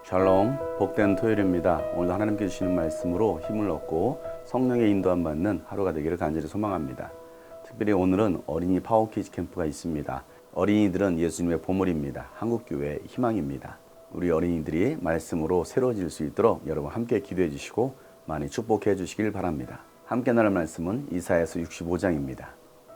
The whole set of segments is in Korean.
샬롬, 복된 토요일입니다. 오늘도 하나님께 주시는 말씀으로 힘을 얻고 성령의 인도함 받는 하루가 되기를 간절히 소망합니다. 특별히 오늘은 어린이 파워키즈 캠프가 있습니다. 어린이들은 예수님의 보물입니다. 한국교회의 희망입니다. 우리 어린이들이 말씀으로 새로워질 수 있도록 여러분 함께 기도해 주시고 많이 축복해 주시길 바랍니다. 함께 나눌 말씀은 이사야서 65장입니다.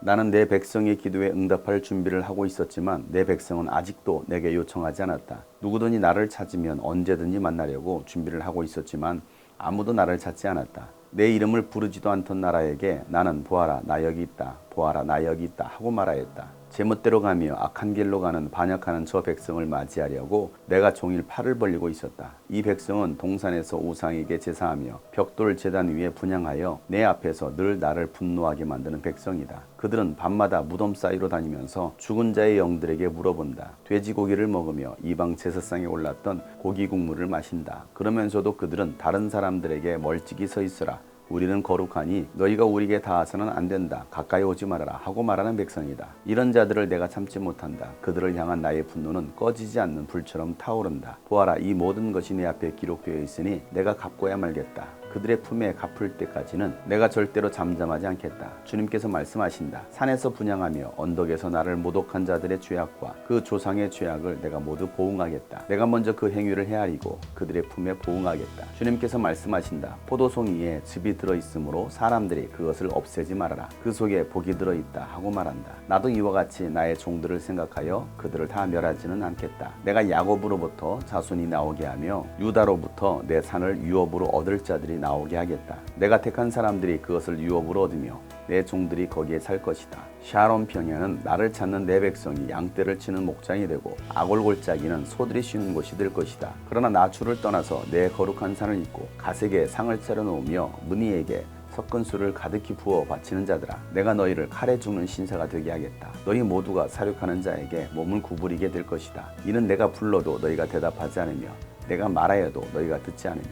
나는 내 백성의 기도에 응답할 준비를 하고 있었지만 내 백성은 아직도 내게 요청하지 않았다. 누구든지 나를 찾으면 언제든지 만나려고 준비를 하고 있었지만 아무도 나를 찾지 않았다. 내 이름을 부르지도 않던 나라에게 나는 보아라 나 여기 있다. 보아라 나 여기 있다 하고 말하였다. 제멋대로 가며 악한 길로 가는 반역하는 저 백성을 맞이하려고 내가 종일 팔을 벌리고 있었다. 이 백성은 동산에서 우상에게 제사하며 벽돌 제단 위에 분향하여 내 앞에서 늘 나를 분노하게 만드는 백성이다. 그들은 밤마다 무덤 사이로 다니면서 죽은 자의 영들에게 물어본다. 돼지고기를 먹으며 이방 제사상에 올랐던 고기 국물을 마신다. 그러면서도 그들은 다른 사람들에게 멀찍이 서 있으라. 우리는 거룩하니 너희가 우리에게 닿아서는 안 된다. 가까이 오지 말아라 하고 말하는 백성이다. 이런 자들을 내가 참지 못한다. 그들을 향한 나의 분노는 꺼지지 않는 불처럼 타오른다. 보아라 이 모든 것이 내 앞에 기록되어 있으니 내가 갚고야 말겠다. 그들의 품에 갚을 때까지는 내가 절대로 잠잠하지 않겠다. 주님께서 말씀하신다. 산에서 분향하며 언덕에서 나를 모독한 자들의 죄악과 그 조상의 죄악을 내가 모두 보응하겠다. 내가 먼저 그 행위를 헤아리고 그들의 품에 보응하겠다. 주님께서 말씀하신다. 포도송이에 즙이 들어있으므로 사람들이 그것을 없애지 말아라. 그 속에 복이 들어있다 하고 말한다. 나도 이와 같이 나의 종들을 생각하여 그들을 다 멸하지는 않겠다. 내가 야곱으로부터 자손이 나오게 하며 유다로부터 내 산을 유업으로 얻을 자들이 나오게 하겠다. 내가 택한 사람들이 그것을 유업으로 얻으며 내 종들이 거기에 살 것이다. 샤론 평야는 나를 찾는 내 백성이 양떼를 치는 목장이 되고 아골골짜기는 소들이 쉬는 곳이 될 것이다. 그러나 나 주를 떠나서 내 거룩한 산을 잇고 가색에 상을 차려놓으며 문희에게 섞은 술을 가득히 부어 바치는 자들아, 내가 너희를 칼에 죽는 신사가 되게 하겠다. 너희 모두가 사륙하는 자에게 몸을 구부리게 될 것이다. 이는 내가 불러도 너희가 대답하지 않으며 내가 말하여도 너희가 듣지 않으며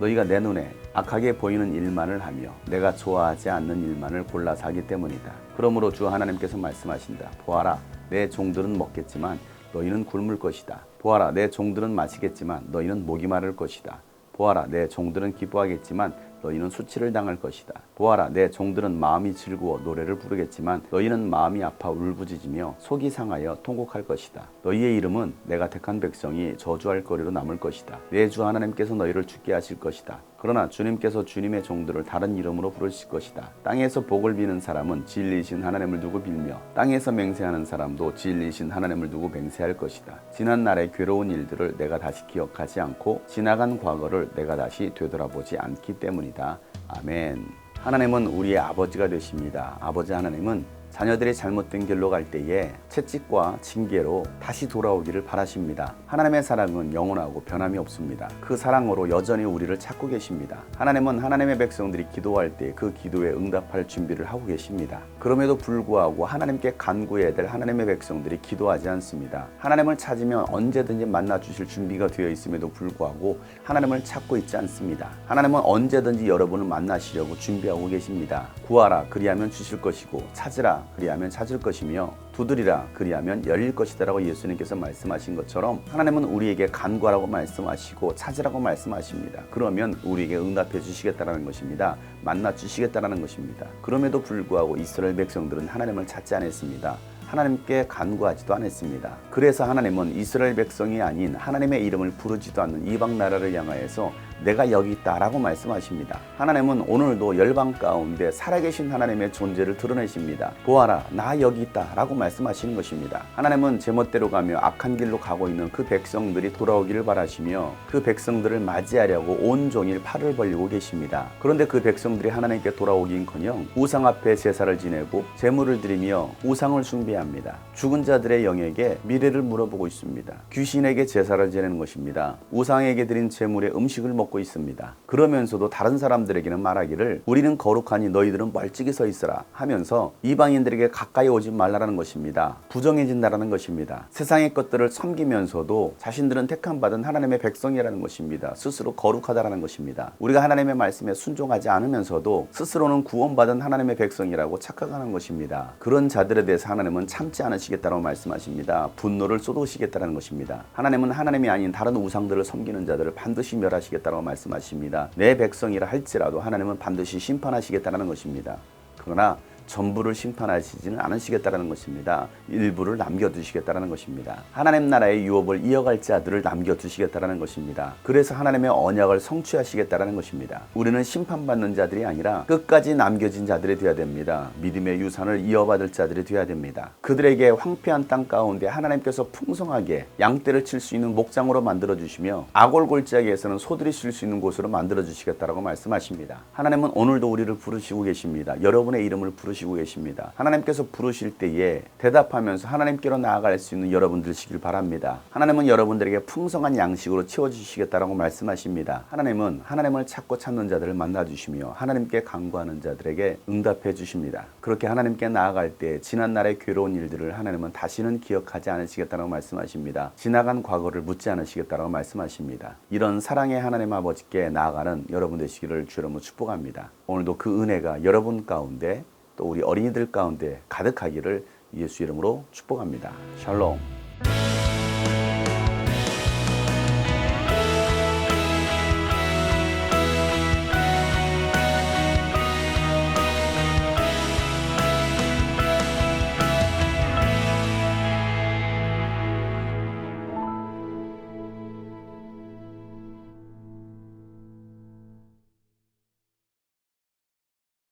너희가 내 눈에 악하게 보이는 일만을 하며 내가 좋아하지 않는 일만을 골라서 하기 때문이다. 그러므로 주 하나님께서 말씀하신다. 보아라 내 종들은 먹겠지만 너희는 굶을 것이다. 보아라 내 종들은 마시겠지만 너희는 목이 마를 것이다. 보아라 내 종들은 기뻐하겠지만 너희는 수치를 당할 것이다. 보아라 내 종들은 마음이 즐거워 노래를 부르겠지만 너희는 마음이 아파 울부짖으며 속이 상하여 통곡할 것이다. 너희의 이름은 내가 택한 백성이 저주할 거리로 남을 것이다. 내 주 하나님께서 너희를 죽게 하실 것이다. 그러나 주님께서 주님의 종들을 다른 이름으로 부르실 것이다. 땅에서 복을 비는 사람은 진리이신 하나님을 두고 빌며 땅에서 맹세하는 사람도 진리이신 하나님을 두고 맹세할 것이다. 지난 날의 괴로운 일들을 내가 다시 기억하지 않고 지나간 과거를 내가 다시 되돌아보지 않기 때문이다. 아멘. 하나님은 우리의 아버지가 되십니다. 아버지 하나님은 자녀들이 잘못된 길로 갈 때에 채찍과 징계로 다시 돌아오기를 바라십니다. 하나님의 사랑은 영원하고 변함이 없습니다. 그 사랑으로 여전히 우리를 찾고 계십니다. 하나님은 하나님의 백성들이 기도할 때 그 기도에 응답할 준비를 하고 계십니다. 그럼에도 불구하고 하나님께 간구해야 될 하나님의 백성들이 기도하지 않습니다. 하나님을 찾으면 언제든지 만나주실 준비가 되어 있음에도 불구하고 하나님을 찾고 있지 않습니다. 하나님은 언제든지 여러분을 만나시려고 준비하고 계십니다. 구하라 그리하면 주실 것이고 찾으라 그리하면 찾을 것이며 두드리라 그리하면 열릴 것이다 라고 예수님께서 말씀하신 것처럼 하나님은 우리에게 간구하라고 말씀하시고 찾으라고 말씀하십니다. 그러면 우리에게 응답해 주시겠다라는 것입니다. 만나 주시겠다라는 것입니다. 그럼에도 불구하고 이스라엘 백성들은 하나님을 찾지 않았습니다. 하나님께 간구하지도 않았습니다. 그래서 하나님은 이스라엘 백성이 아닌 하나님의 이름을 부르지도 않는 이방 나라를 향하여서 내가 여기 있다라고 말씀하십니다. 하나님은 오늘도 열방 가운데 살아계신 하나님의 존재를 드러내십니다. 보아라 나 여기 있다라고 말씀하시는 것입니다. 하나님은 제멋대로 가며 악한 길로 가고 있는 그 백성들이 돌아오기를 바라시며 그 백성들을 맞이하려고 온종일 팔을 벌리고 계십니다. 그런데 그 백성들이 하나님께 돌아오긴커녕 우상 앞에 제사를 지내고 제물을 드리며 우상을 숭배합니다. 죽은 자들의 영에게 미래를 물어보고 있습니다. 귀신에게 제사를 지내는 것입니다. 우상에게 드린 제물의 음식을 먹고 먹고 있습니다. 그러면서도 다른 사람들에게는 말하기를 우리는 거룩하니 너희들은 멀찍이 서 있으라 하면서 이방인들에게 가까이 오지 말라라는 것입니다. 부정해진다라는 것입니다. 세상의 것들을 섬기면서도 자신들은 택함받은 하나님의 백성이라는 것입니다. 스스로 거룩하다라는 것입니다. 우리가 하나님의 말씀에 순종하지 않으면서도 스스로는 구원받은 하나님의 백성이라고 착각하는 것입니다. 그런 자들에 대해서 하나님은 참지 않으시겠다고 말씀하십니다. 분노를 쏟으시겠다는 것입니다. 하나님은 하나님이 아닌 다른 우상들을 섬기는 자들을 반드시 멸하시겠다고 말씀하십니다. 내 백성이라 할지라도 하나님은 반드시 심판하시겠다는 것입니다. 그러나 전부를 심판하시지는 않으시겠다는 것입니다. 일부를 남겨두시겠다는 것입니다. 하나님 나라의 유업을 이어갈 자들을 남겨두시겠다는 것입니다. 그래서 하나님의 언약을 성취하시겠다는 것입니다. 우리는 심판받는 자들이 아니라 끝까지 남겨진 자들이 되어야 됩니다. 믿음의 유산을 이어받을 자들이 되어야 됩니다. 그들에게 황폐한 땅 가운데 하나님께서 풍성하게 양떼를 칠 수 있는 목장으로 만들어주시며 아골골짜기에서는 소들이 쉴 수 있는 곳으로 만들어주시겠다고 말씀하십니다. 하나님은 오늘도 우리를 부르시고 계십니다. 여러분의 이름을 부르시고 계십니다. 하나님께서 부르실 때에 대답하면서 하나님께로 나아갈 수 있는 여러분들이시길 바랍니다. 하나님은 여러분들에게 풍성한 양식으로 채워주시겠다라고 말씀하십니다. 하나님은 하나님을 찾고 찾는 자들을 만나주시며 하나님께 간구하는 자들에게 응답해 주십니다. 그렇게 하나님께 나아갈 때 지난날의 괴로운 일들을 하나님은 다시는 기억하지 않으시겠다라고 말씀하십니다. 지나간 과거를 묻지 않으시겠다라고 말씀하십니다. 이런 사랑의 하나님 아버지께 나아가는 여러분 되시기를 주 이름으로 축복합니다. 오늘도 그 은혜가 여러분 가운데 또 우리 어린이들 가운데 가득하기를 예수 이름으로 축복합니다. 샬롬.